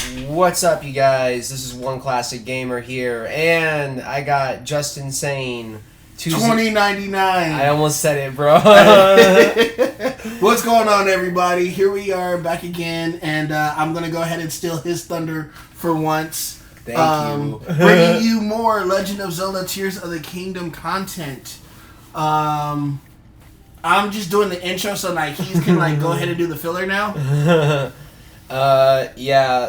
What's up, you guys? This is One Classic Gamer here, and I got Just Insane. 2099. I almost said it, bro. What's going on, everybody? Here we are back again, and I'm going to go ahead and steal his thunder for once. Thank you. Bringing you more Legend of Zelda Tears of the Kingdom content. I'm just doing the intro so like he can go ahead and do the filler now.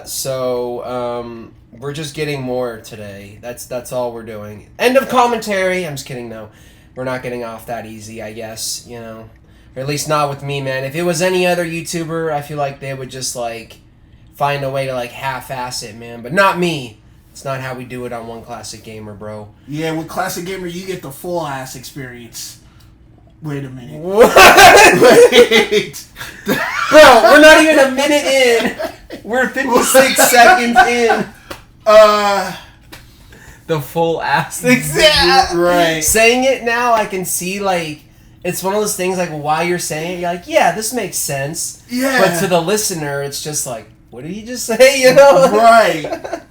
So we're just getting more today. That's all we're doing. End of commentary. I'm just kidding, though. We're not getting off that easy, I guess, you know. Or at least not with me, man. If it was any other YouTuber, I feel like they would just, find a way to, half-ass it, man. But not me. It's not how we do it on One Classic Gamer, bro. Yeah, with Classic Gamer, you get the full-ass experience. Wait a minute. What? Wait. Bro, we're not even a minute in. We're 56 seconds in. The full ass. Yeah. Right. Saying it now, I can see, it's one of those things, while you're saying it, you're like, yeah, this makes sense. Yeah. But to the listener, it's just like, what did he just say, you know? Right.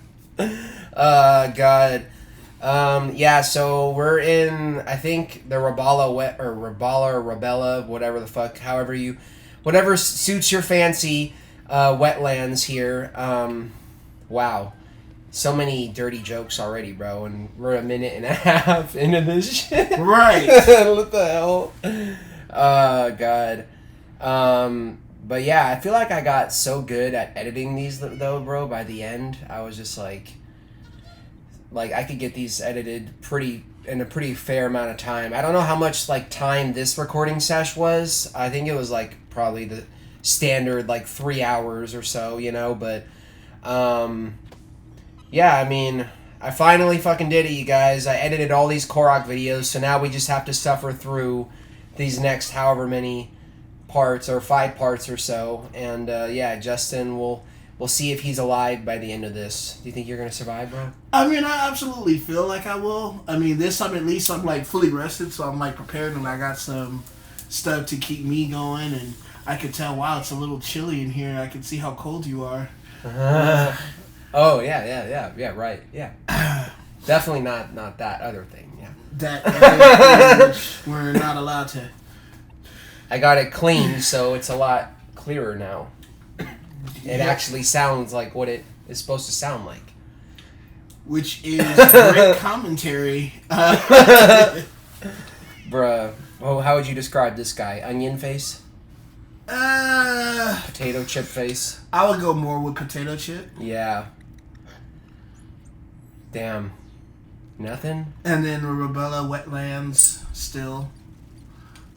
God. So we're in, I think, the Rabella, whatever the fuck, whatever suits your fancy, wetlands here. Wow. So many dirty jokes already, bro, and we're a minute and a half into this shit. Right. What the hell? God. But yeah, I feel like I got so good at editing these, though, bro, by the end, I was just like I could get these edited in a pretty fair amount of time. I don't know how much time this recording sesh was. I think it was probably the standard 3 hours or so, you know, but yeah, I mean, I finally fucking did it, you guys. I edited all these Korok videos, so now we just have to suffer through these next however many parts, or 5 parts or so, and yeah, Justin will we'll see if he's alive by the end of this. Do you think you're going to survive, bro? I mean, I absolutely feel like I will. I mean, this time at least I'm fully rested, so I'm prepared, and I got some stuff to keep me going, and I could tell, wow, it's a little chilly in here. I can see how cold you are. Oh, yeah, right, yeah. Definitely not that other thing, yeah. That other thing, which we're not allowed to. I got it cleaned, so it's a lot clearer now. It actually sounds like what it is supposed to sound like. Which is great commentary. Bruh. Well, how would you describe this guy? Onion face? Potato chip face? I would go more with potato chip. Yeah. Damn. Nothing? And then Rabella Wetlands still.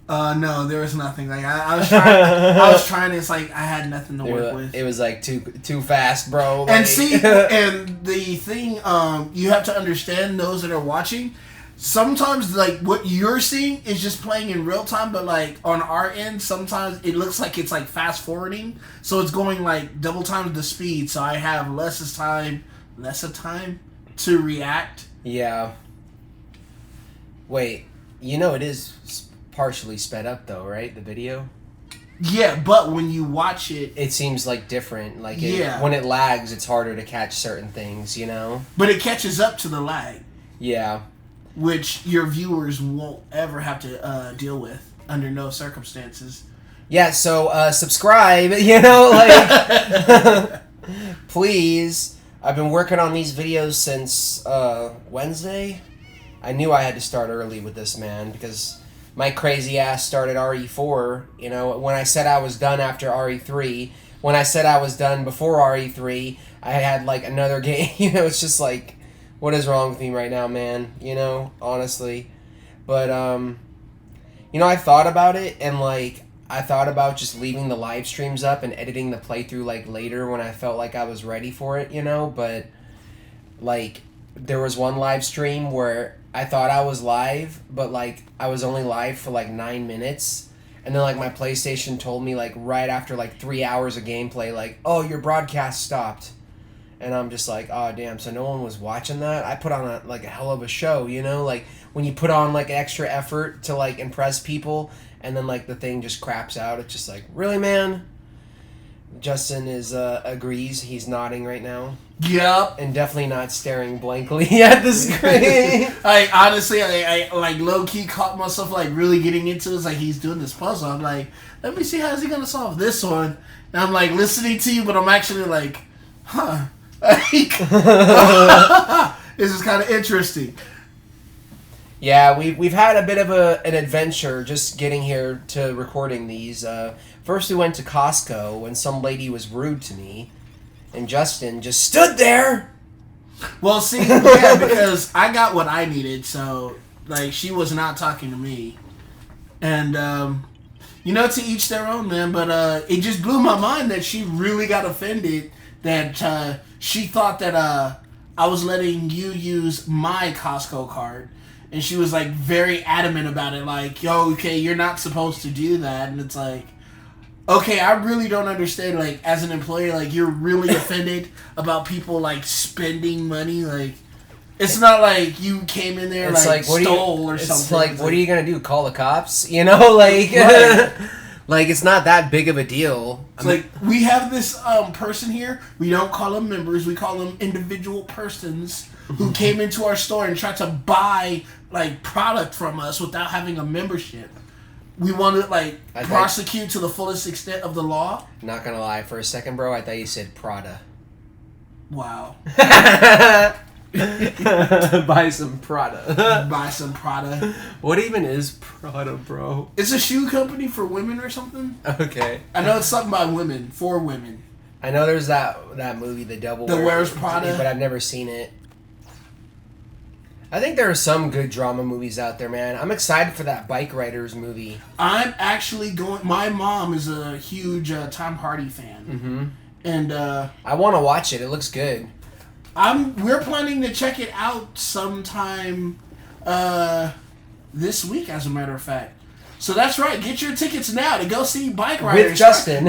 No, there was nothing. I was trying. It's I had nothing to work with. It was too fast, bro. And see, and the thing, you have to understand, those that are watching. Sometimes what you're seeing is just playing in real time, but on our end, sometimes it looks like it's fast forwarding, so it's going double times the speed. So I have less time to react. Yeah. Wait, it is partially sped up though, right? The video. Yeah, but when you watch it, it seems different. Yeah. When it lags, it's harder to catch certain things, you know. But it catches up to the lag. Yeah. Which your viewers won't ever have to deal with under no circumstances. Yeah. So subscribe. Please. I've been working on these videos since Wednesday. I knew I had to start early with this, man, because my crazy ass started RE4, when I said I was done after RE3, when I said I was done before RE3, I had, another game, it's just what is wrong with me right now, man, honestly, but, I thought about it, and, I thought about just leaving the live streams up and editing the playthrough, later when I felt like I was ready for it, but, there was one live stream where I thought I was live, but I was only live for 9 minutes, and then my PlayStation told me right after 3 hours of gameplay oh, your broadcast stopped, and I'm just oh damn, so no one was watching that. I put on a hell of a show, when you put on extra effort to impress people, and then the thing just craps out. It's just really, man. Justin is agrees. He's nodding right now. Yep. And definitely not staring blankly at the screen. Honestly, I like low key caught myself like really getting into it. It's like he's doing this puzzle. I'm like, let me see how's he gonna solve this one. And I'm like listening to you, but I'm actually like, huh. This is kind of interesting. Yeah, we've had a bit of an adventure just getting here to recording these. First we went to Costco when some lady was rude to me, and Justin just stood there. Well, see, yeah, because I got what I needed, so like she was not talking to me, and to each their own, man. But it just blew my mind that she really got offended that she thought that I was letting you use my Costco card. And she was, like, very adamant about it. Like, yo, okay, you're not supposed to do that. And it's like, okay, I really don't understand. Like, as an employee, like, you're really offended about people, like, spending money. Like, it's not like you came in there, like stole or something. It's like, what are you going to do? Call the cops? You know? Like, right. Like, it's not that big of a deal. It's like, we have this person here. We don't call them members. We call them individual persons who came into our store and tried to buy like product from us without having a membership. We want to like prosecute to the fullest extent of the law. Not gonna lie, for a second, bro, I thought you said Prada. Wow. Buy some Prada. Buy some Prada. What even is Prada, bro? It's a shoe company for women or something. Okay. I know it's something by women, for women. I know there's that movie, The Devil Wears Prada, but I've never seen it. I think there are some good drama movies out there, man. I'm excited for that Bike Riders movie. I'm actually going... My mom is a huge Tom Hardy fan. Mm-hmm. And I want to watch it. It looks good. We're planning to check it out sometime this week, as a matter of fact. So that's right. Get your tickets now to go see Bike Riders. With Justin.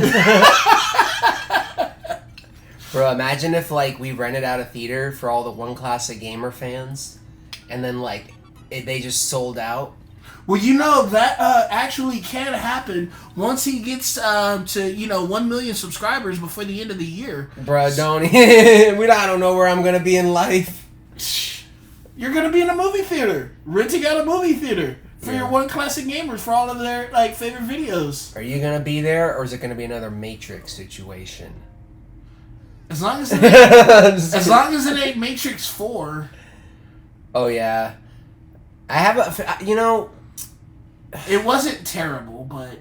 Bro, imagine if, like, we rented out a theater for all the One Classic Gamer fans. And then, like, they just sold out. Well, that actually can happen once he gets to, 1 million subscribers before the end of the year. Bro, I don't know where I'm going to be in life. You're going to be in a movie theater. Renting out a movie theater for your One Classic Gamers for all of their, like, favorite videos. Are you going to be there, or is it going to be another Matrix situation? As long as it ain't Matrix 4... Oh, yeah. I have It wasn't terrible, but...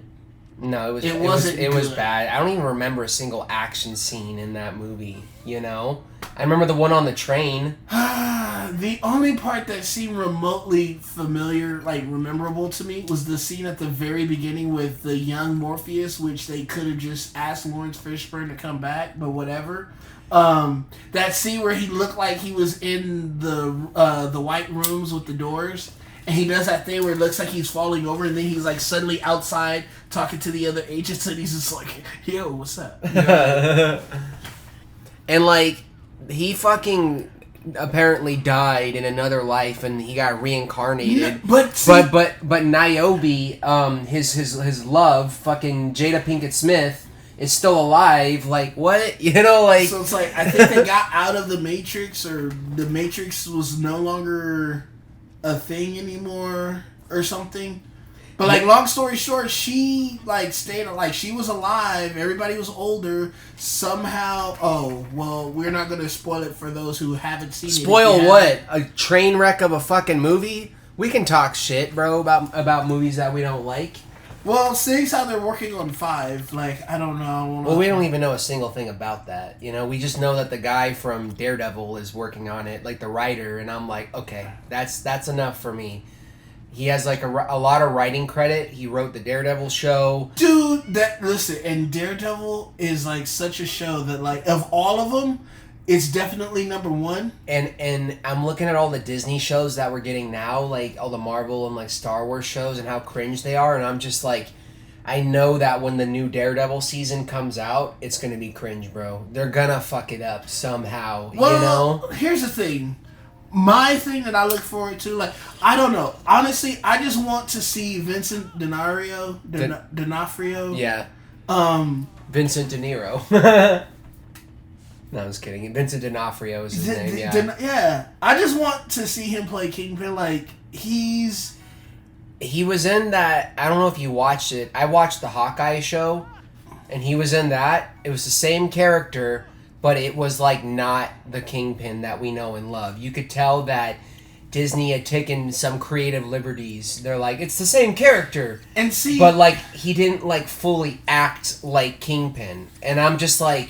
No, it was bad. I don't even remember a single action scene in that movie, I remember the one on the train. The only part that seemed remotely familiar, like, memorable to me, was the scene at the very beginning with the young Morpheus, which they could have just asked Lawrence Fishburne to come back, but whatever. That scene where he looked like he was in the white rooms with the doors, and he does that thing where it looks like he's falling over, and then he's like suddenly outside talking to the other agents, and he's just like, "Yo, what's up?" And like, he fucking apparently died in another life, and he got reincarnated. But Niobe, his love, fucking Jada Pinkett Smith, is still alive. Like, what? So it's like, I think they got out of the Matrix, or the Matrix was no longer a thing anymore, or something. But, like, long story short, she, like, stayed, like, she was alive, everybody was older, somehow, we're not going to spoil it for those who haven't seen it. Spoil what? A train wreck of a fucking movie? We can talk shit, bro, about movies that we don't like. Well, seeing how they're working on 5, like, I don't know. Well, we don't even know a single thing about that. We just know that the guy from Daredevil is working on it, like the writer, and I'm like, okay, that's enough for me. He has like a lot of writing credit. He wrote the Daredevil show. Dude, and Daredevil is like such a show that, like, of all of them, it's definitely number 1. And I'm looking at all the Disney shows that we're getting now, like all the Marvel and like Star Wars shows, and how cringe they are, and I'm just like, I know that when the new Daredevil season comes out, it's gonna be cringe, bro. They're gonna fuck it up somehow, Well, here's the thing. My thing that I look forward to, like, I don't know. Honestly, I just want to see Vincent D'Onofrio. Yeah. Vincent De Niro. No, I was kidding. Vincent D'Onofrio is his name, yeah. Yeah. I just want to see him play Kingpin. Like, He was in that... I don't know if you watched it. I watched the Hawkeye show, and he was in that. It was the same character, but it was, like, not the Kingpin that we know and love. You could tell that Disney had taken some creative liberties. They're like, it's the same character. And see... But, like, he didn't, like, fully act like Kingpin. And I'm just like...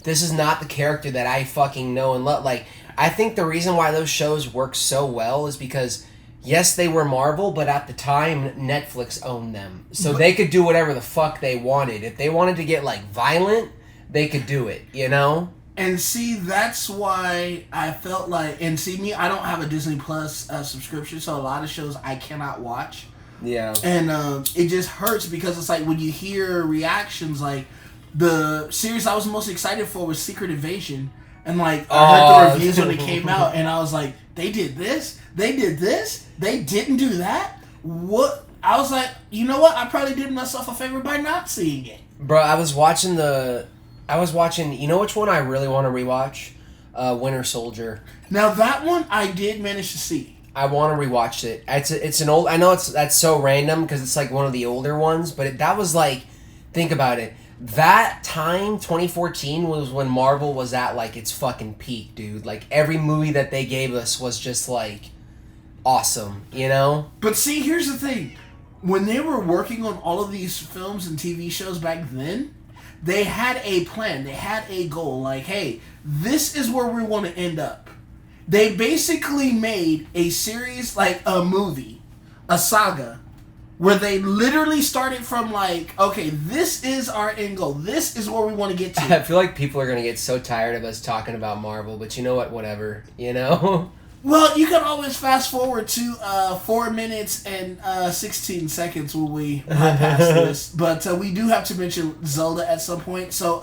This is not the character that I fucking know and love. Like, I think the reason why those shows work so well is because, yes, they were Marvel, but at the time, Netflix owned them. So they could do whatever the fuck they wanted. If they wanted to get, like, violent, they could do it, you know? And see, that's why I felt like... And see, me, I don't have a Disney Plus subscription, so a lot of shows I cannot watch. Yeah. And it just hurts because it's like when you hear reactions, like... The series I was most excited for was Secret Invasion. And, like, I heard the reviews when it came out, and I was like, they did this? They did this? They didn't do that? What? I was like, you know what? I probably did myself a favor by not seeing it. Bro, I was watching... You know which one I really want to rewatch? Winter Soldier. Now, that one I did manage to see. I want to rewatch it. It's an old... I know that's so random because it's, like, one of the older ones, but that was, like... Think about it. That time, 2014, was when Marvel was at, like, its fucking peak, dude. Like, every movie that they gave us was just, like, awesome, you know? But see, here's the thing. When they were working on all of these films and TV shows back then, they had a plan. They had a goal. Like, hey, this is where we want to end up. They basically made a series, like a movie, a saga, where they literally started from like, okay, this is our end goal. This is where we want to get to. I feel like people are going to get so tired of us talking about Marvel, but you know what? Whatever, you know? Well, you can always fast forward to 4 minutes and 16 seconds when we bypass this. But we do have to mention Zelda at some point. So,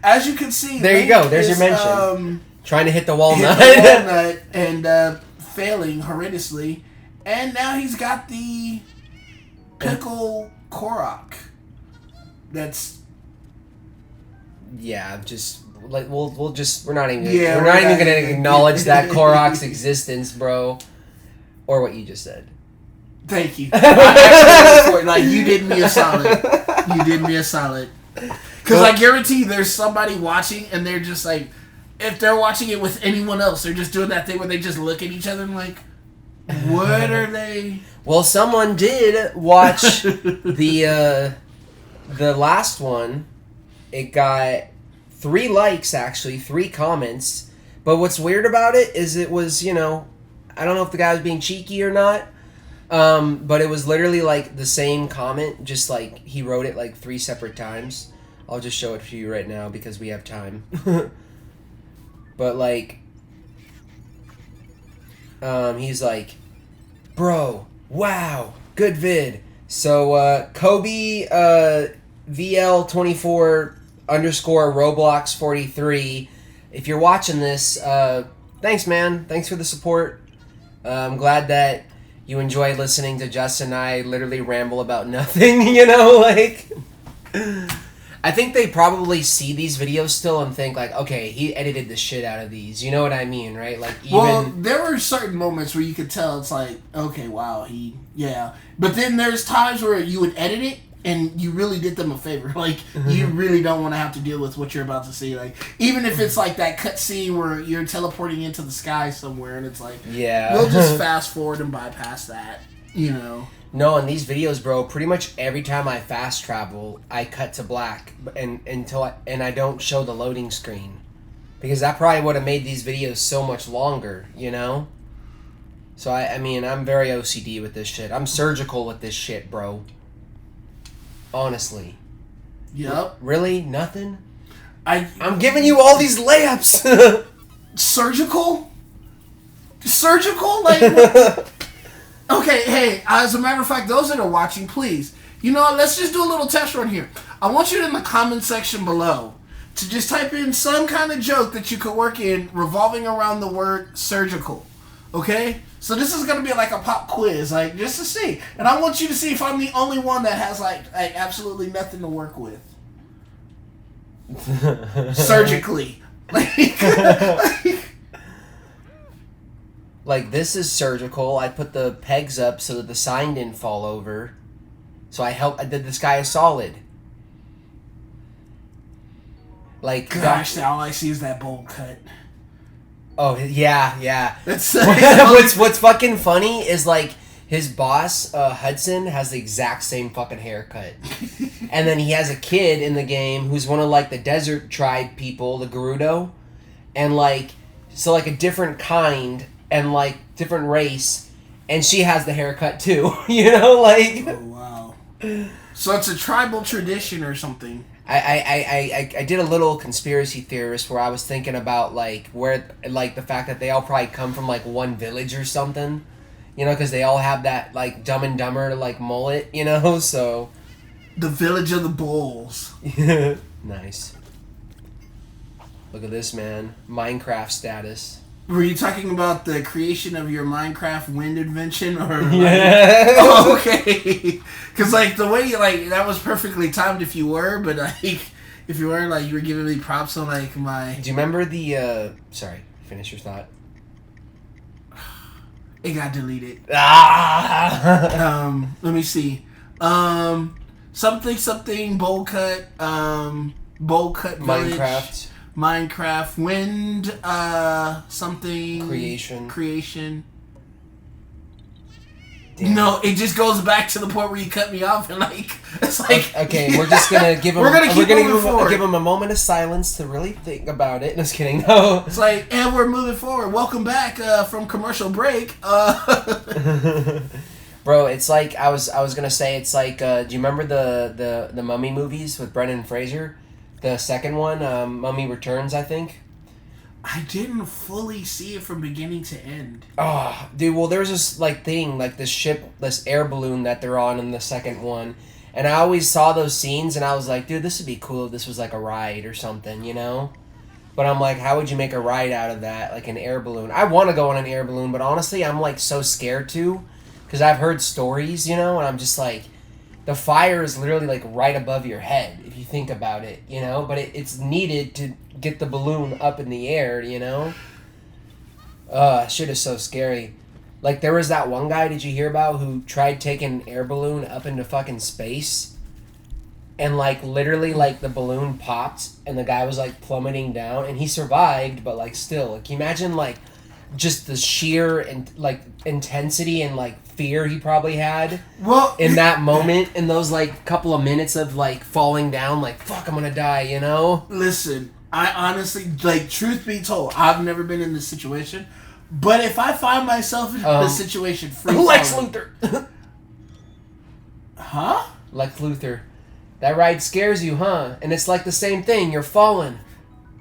as you can see... There you go. There's your mention. Trying to hit the walnut. And failing horrendously. And now he's got the... Pickle Korok. That's... Yeah, just... Like we're not even going to acknowledge that Korok's existence, bro. Or what you just said. Thank you. Like, you did me a solid. You did me a solid. Because I guarantee there's somebody watching and they're just like, if they're watching it with anyone else, they're just doing that thing where they just look at each other and like, what are they? Well, someone did watch the last one. It got 3 likes, actually, 3 comments. But what's weird about it is it was, you know, I don't know if the guy was being cheeky or not. But it was literally like the same comment, just like he wrote it like 3 separate times. I'll just show it to you right now because we have time. But like, he's like, bro, wow, good vid. So Kobe VL24 _ Roblox 43. If you're watching this, thanks, man. Thanks for the support. I'm glad that you enjoy listening to Justin and I literally ramble about nothing, you know, like... I think they probably see these videos still and think, like, okay, he edited the shit out of these. You know what I mean, right? Like, even... Well, there were certain moments where you could tell it's like, okay, wow, yeah. But then there's times where you would edit it and you really did them a favor. Like, you really don't want to have to deal with what you're about to see. Like, even if it's like that cut scene where you're teleporting into the sky somewhere and it's like, yeah, we'll just fast forward and bypass that, you know? No, in these videos, bro, pretty much every time I fast travel, I cut to black and I don't show the loading screen. Because that probably would have made these videos so much longer, you know? So, I mean, I'm very OCD with this shit. I'm surgical with this shit, bro. Honestly. Yep. Really? Nothing? I'm giving you all these layups. Surgical? Surgical? Like... Okay, hey, as a matter of fact, those that are watching, please, you know, let's just do a little test run here. I want you in the comment section below to just type in some kind of joke that you could work in revolving around the word surgical, okay? So this is going to be like a pop quiz, like, just to see. And I want you to see if I'm the only one that has, like absolutely nothing to work with. surgically. Like, this is surgical. I put the pegs up so that the sign didn't fall over. So I did this guy a solid. Like, gosh, all I see is that bowl cut. Oh, yeah. That's What's fucking funny is, like, his boss, Hudson, has the exact same fucking haircut. And then he has a kid in the game who's one of, like, the desert tribe people, the Gerudo. And, like, so, like, a different kind and, like, different race. And she has the haircut, too. You know, like... Oh, wow. So it's a tribal tradition or something. I did a little conspiracy theorist where I was thinking about, like, where, like, the fact that they all probably come from, like, one village or something. You know, because they all have that, like, Dumb and Dumber, like, mullet, you know, so... The village of the bulls. Nice. Look at this, man. Minecraft status. Were you talking about the creation of your Minecraft wind invention, or? Like, yeah. Oh, okay. Because like the way like that was perfectly timed if you were, but like if you weren't, like you were giving me props on like my. Do you remember the? Sorry, finish your thought. It got deleted. Ah. Let me see. Something bowl cut. Bowl cut village. Minecraft, wind, something... Creation. Damn. No, it just goes back to the point where you cut me off and, like... It's like... Okay, we're just gonna give him... give him a moment of silence to really think about it. Just kidding, no. It's like, and we're moving forward. Welcome back from commercial break. Bro, it's like, I was gonna say, it's like, do you remember the Mummy movies with Brendan Fraser? The second one, Mummy Returns, I think. I didn't fully see it from beginning to end. Oh, dude, well, there's this, like, thing, like, this ship, this air balloon that they're on in the second one. And I always saw those scenes, and I was like, dude, this would be cool if this was, like, a ride or something, you know? But I'm like, how would you make a ride out of that? Like, an air balloon. I want to go on an air balloon, but honestly, I'm, like, so scared to. Because I've heard stories, you know, and I'm just like... The fire is literally, like, right above your head, if you think about it, you know? But it's needed to get the balloon up in the air, you know? Shit is so scary. Like, there was that one guy, did you hear about, who tried taking an air balloon up into fucking space? And, like, literally, like, the balloon popped, and the guy was, like, plummeting down, and he survived, but, like, still. Like, can you imagine, like, just the sheer, and like, intensity and, like, fear he probably had in that moment, in those like couple of minutes of like falling down, like fuck, I'm gonna die, you know? Listen, I honestly, like, truth be told, I've never been in this situation, but if I find myself in this situation, Lex Luthor. Huh? Lex Luthor. That ride scares you, huh? And it's like the same thing, you're falling.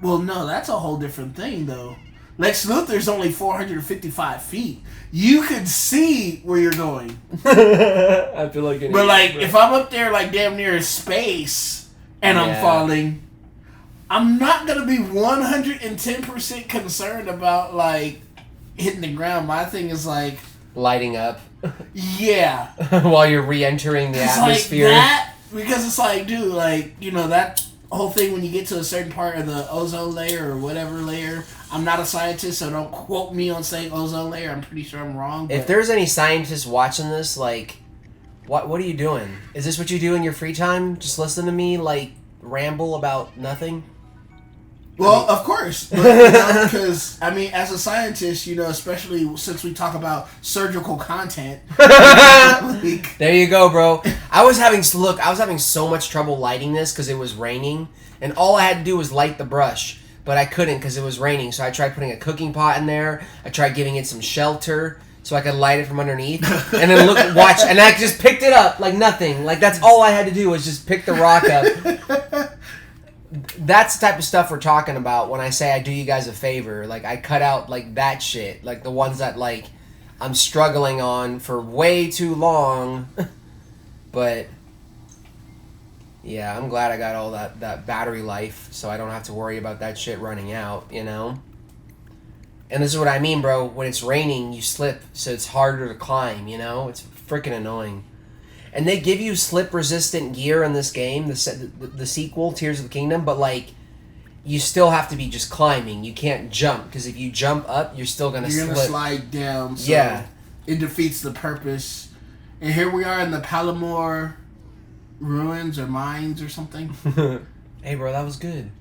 Well, no, that's a whole different thing though. Lex Luthor's only 455 feet. You could see where you're going. I feel like an But, like, if I'm up there, like, damn near space, and I'm falling, I'm not going to be 110% concerned about, like, hitting the ground. My thing is, like... lighting up. Yeah. While you're re-entering the atmosphere. Like that, because it's like, dude, like, you know, that whole thing when you get to a certain part of the ozone layer or whatever layer... I'm not a scientist, so don't quote me on saying ozone layer. I'm pretty sure I'm wrong. But... If there's any scientists watching this, like, what are you doing? Is this what you do in your free time? Just listen to me, like, ramble about nothing? Well, of course. Because, I mean, as a scientist, you know, especially since we talk about surgical content. There you go, bro. I was having so much trouble lighting this because it was raining. And all I had to do was light the brush. But I couldn't because it was raining, so I tried putting a cooking pot in there. I tried giving it some shelter so I could light it from underneath. And then watch, and I just picked it up like nothing. Like, that's all I had to do was just pick the rock up. That's the type of stuff we're talking about when I say I do you guys a favor. Like, I cut out, like, that shit. Like, the ones that, like, I'm struggling on for way too long. But... yeah, I'm glad I got all that battery life, so I don't have to worry about that shit running out, you know? And this is what I mean, bro. When it's raining, you slip, so it's harder to climb, you know? It's freaking annoying. And they give you slip-resistant gear in this game, the sequel, Tears of the Kingdom, but, like, you still have to be just climbing. You can't jump, because if you jump up, you're still gonna You're gonna slide down. So yeah, it defeats the purpose. And here we are in the Palomar ruins or mines or something. Hey, bro, that was good.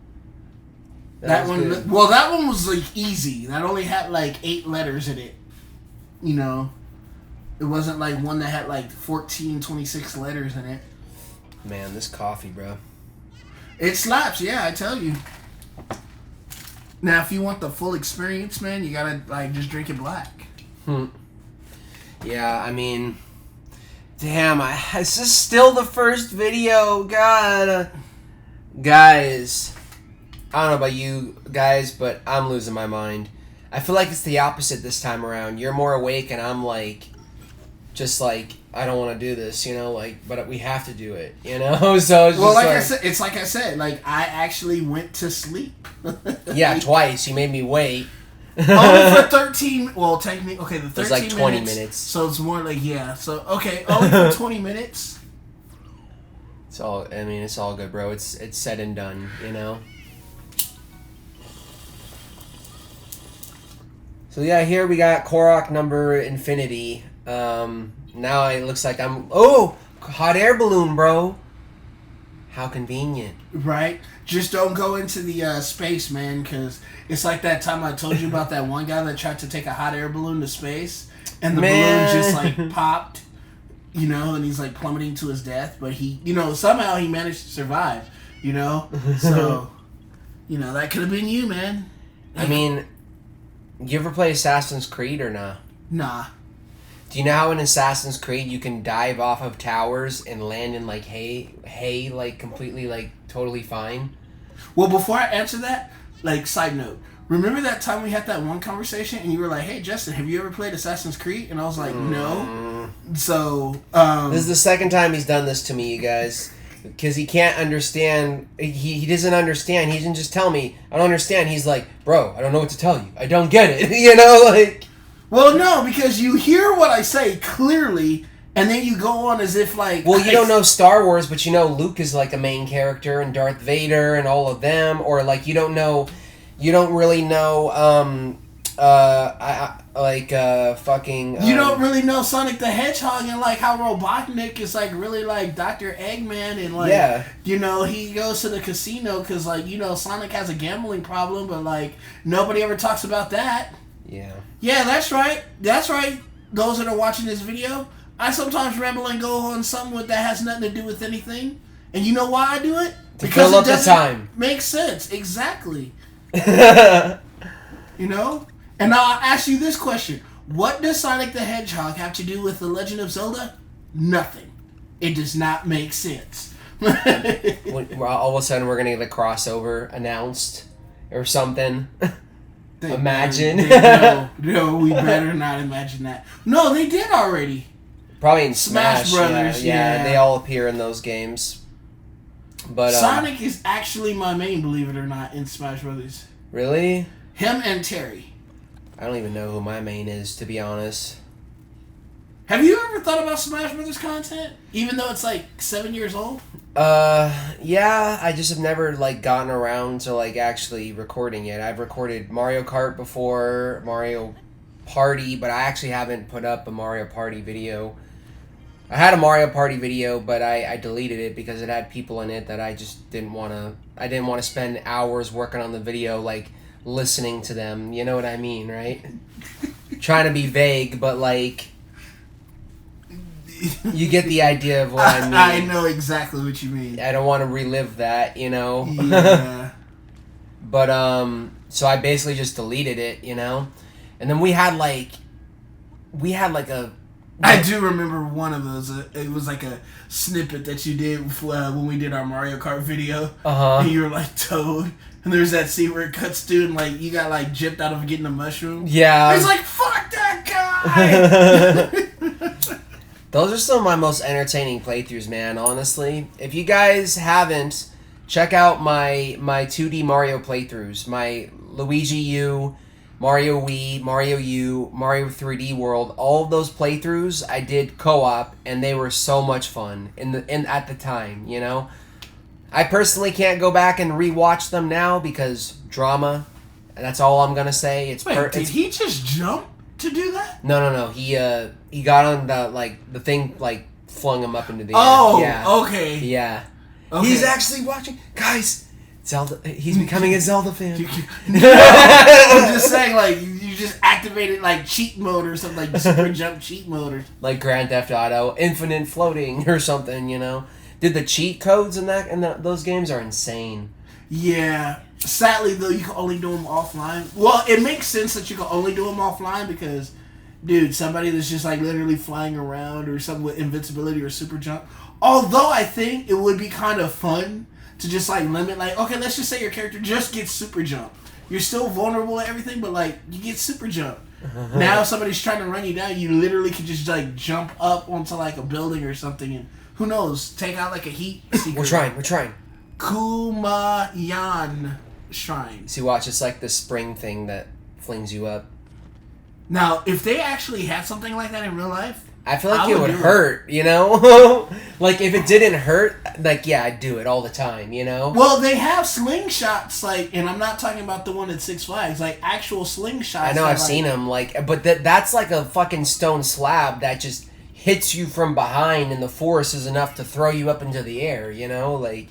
That was one, good. well, that one was like easy. That only had like 8 letters in it. You know, it wasn't like one that had like 14, 26 letters in it. Man, this coffee, bro. It slaps, yeah, I tell you. Now, if you want the full experience, man, you gotta like just drink it black. Yeah, I mean, damn, this is still the first video. God, guys, I don't know about you guys, but I'm losing my mind. I feel like it's the opposite this time around. You're more awake, and I'm like, just like, I don't want to do this, you know, like, but we have to do it, you know. So it's well, just like I said, like I actually went to sleep. Yeah, twice. You made me wait. Only for 13. Well, technically, okay, the 13 it was like 20 minutes. So it's more like So okay, only for 20 minutes. It's all. I mean, it's all good, bro. It's said and done, you know. So yeah, here we got Korok number infinity. Now it looks like hot air balloon, bro. How convenient. Right? Just don't go into the space, man, because it's like that time I told you about that one guy that tried to take a hot air balloon to space, and the balloon just like popped, you know, and he's like plummeting to his death, but he, you know, somehow he managed to survive, you know? So, you know, that could have been you, man. I mean, you ever play Assassin's Creed or not? Nah. Do you know how in Assassin's Creed you can dive off of towers and land in like hay, like completely, like totally fine? Well, before I answer that, like side note, remember that time we had that one conversation and you were like, "Hey, Justin, have you ever played Assassin's Creed?" And I was like, "No." So this is the second time he's done this to me, you guys, because he can't understand. He doesn't understand. He doesn't just tell me, "I don't understand." He's like, "Bro, I don't know what to tell you. I don't get it." You know, like. Well, no, because you hear what I say clearly, and then you go on as if like... Well, you don't know Star Wars, but you know Luke is like a main character, and Darth Vader, and all of them, or like you don't really know, fucking... you don't really know Sonic the Hedgehog, and like how Robotnik is like really like Dr. Eggman, and like, yeah. You know, he goes to the casino because like, you know, Sonic has a gambling problem, but like nobody ever talks about that. Yeah. Yeah, that's right. That's right. Those that are watching this video, I sometimes ramble and go on something that has nothing to do with anything. And you know why I do it? To fill up the time. Makes sense. Exactly. You know? And now I'll ask you this question. What does Sonic the Hedgehog have to do with The Legend of Zelda? Nothing. It does not make sense. All of a sudden we're going to get a crossover announced or something. Imagine. No, we better not imagine that. No, they did already. Probably in Smash Brothers. Yeah, they all appear in those games. But Sonic is actually my main, believe it or not, in Smash Brothers. Really? Him and Terry. I don't even know who my main is, to be honest. Have you ever thought about Smash Brothers content, even though it's like 7 years old? Yeah, I just have never like gotten around to like actually recording it. I've recorded Mario Kart before, Mario Party, but I actually haven't put up a Mario Party video. I had a Mario Party video, but I deleted it because it had people in it that I just didn't want to spend hours working on the video, like listening to them. You know what I mean, right? Trying to be vague, but like... You get the idea of what I mean. I know exactly what you mean. I don't want to relive that, you know? Yeah. But, so I basically just deleted it, you know? And then we had like a... I do remember one of those. It was like a snippet that you did when we did our Mario Kart video. Uh-huh. And you were like Toad. And there's that scene where it cuts to and like you got like gypped out of getting a mushroom. Yeah. He's like, fuck that guy! Those are some of my most entertaining playthroughs, man, honestly. If you guys haven't, check out my 2D Mario playthroughs. My Luigi U, Mario Wii, Mario U, Mario 3D World. All of those playthroughs I did co-op, and they were so much fun at the time, you know? I personally can't go back and rewatch them now because drama. And that's all I'm gonna say. Wait, did he just jump to do that? No. He got on the thing flung him up into the air. Oh, Yeah. okay. Yeah. Okay. He's actually watching, guys. Zelda. He's becoming a Zelda fan. I'm just saying, like, you just activated like cheat mode or something, like super jump cheat mode or Like Grand Theft Auto, infinite floating or something. Dude, the cheat codes in those games are insane. Yeah. Sadly, though, you can only do them offline. Well, it makes sense that you can only do them offline because, dude, somebody that's just like literally flying around or something with invincibility or super jump. Although I think it would be kind of fun to just like limit, like, okay, let's just say your character just gets super jump. You're still vulnerable to everything, but like you get super jump. Now if somebody's trying to run you down, you literally could just like jump up onto like a building or something, and who knows, take out like a heat seeker. We're trying. Kumayan Shrine. See, watch, it's like the spring thing that flings you up. Now, if they actually had something like that in real life, I feel like I it would would do hurt, Like, if it didn't hurt, like, yeah, I'd do it all the time, Well, they have slingshots, like, and I'm not talking about the one at Six Flags, like, actual slingshots. I know, I've seen them, like, but that's like a fucking stone slab that just hits you from behind, and the force is enough to throw you up into the air, Like,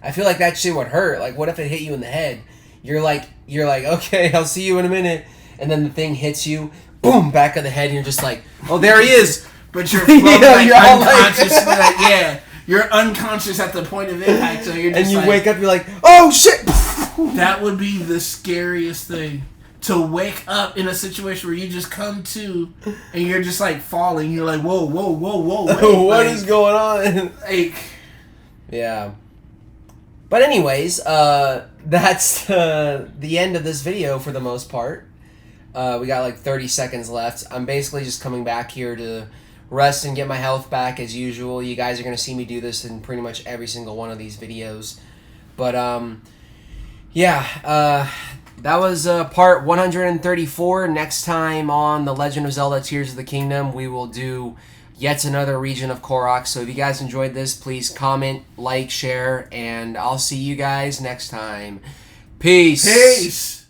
I feel like that shit would hurt. Like, what if it hit you in the head? You're like, okay, I'll see you in a minute, and then the thing hits you, boom, back of the head, and you're just like, oh, there he is. But you're floating, you're unconscious. Like... you're unconscious at the point of impact, so you're just and you like, wake up, you're like, oh shit! That would be the scariest thing. To wake up in a situation where you just come to, and you're just like falling. You're like, whoa, wait, what is going on? Like, yeah. But anyways, that's the end of this video for the most part. We got like 30 seconds left. I'm basically just coming back here to rest and get my health back as usual. You guys are going to see me do this in pretty much every single one of these videos. But, yeah, that was part 134. Next time on The Legend of Zelda Tears of the Kingdom, we will do yet another region of Korok. So if you guys enjoyed this, please comment, like, share, and I'll see you guys next time. Peace. Peace.